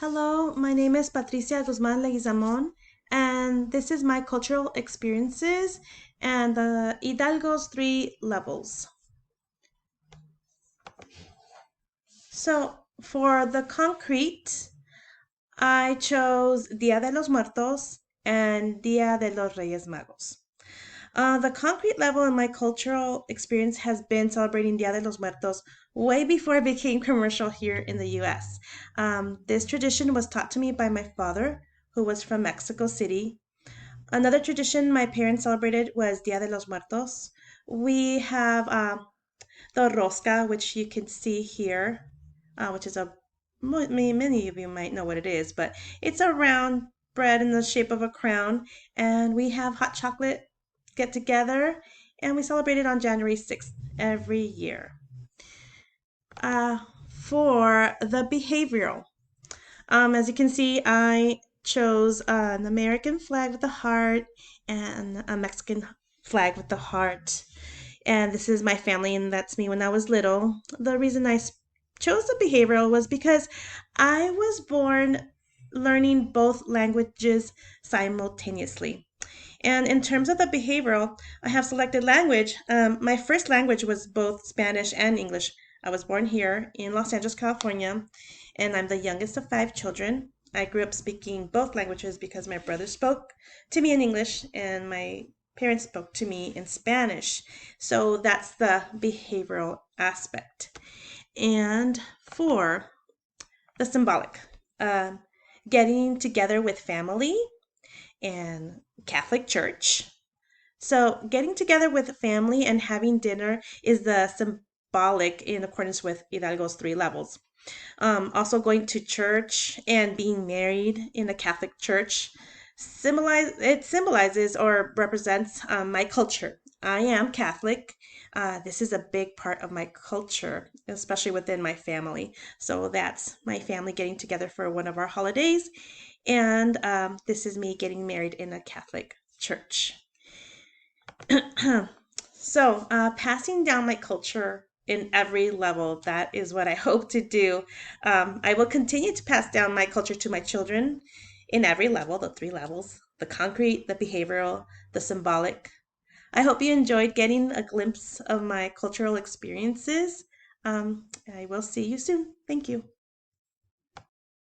Hello, my name is Patricia Guzman Leguizamon, and this is my cultural experiences and Hidalgo's three levels. So, for the concrete, I chose Dia de los Muertos and Dia de los Reyes Magos. The concrete level in my cultural experience has been celebrating Dia de los Muertos way before it became commercial here in the US. This tradition was taught to me by my father, who was from Mexico City. Another tradition my parents celebrated was Dia de los Muertos. We have the rosca, which you can see here, which is many of you might know what it is, but it's a round bread in the shape of a crown, and we have hot chocolate get together, and we celebrate it on January 6th every year. Uh, for the behavioral, as you can see, I chose an American flag with a heart and a Mexican flag with the heart. And this is my family, and that's me when I was little. The reason I chose the behavioral was because I was born learning both languages simultaneously. And in terms of the behavioral, I have selected language. My first language was both Spanish and English. I was born here in Los Angeles, California, and I'm the youngest of five children. I grew up speaking both languages because my brother spoke to me in English and my parents spoke to me in Spanish. So that's the behavioral aspect. And for the symbolic, um, getting together with family and Catholic Church. So, getting together with family and having dinner is the symbolic in accordance with Hidalgo's three levels. Also, going to church and being married in the Catholic Church symbolizes or represents my culture. I am Catholic. This is a big part of my culture, especially within my family. So that's my family getting together for one of our holidays, and this is me getting married in a Catholic church. So, passing down my culture in every level, that is what I hope to do. I will continue to pass down my culture to my children in every level, the three levels, the concrete, the behavioral, the symbolic. I hope you enjoyed getting a glimpse of my cultural experiences. I will see you soon. Thank you.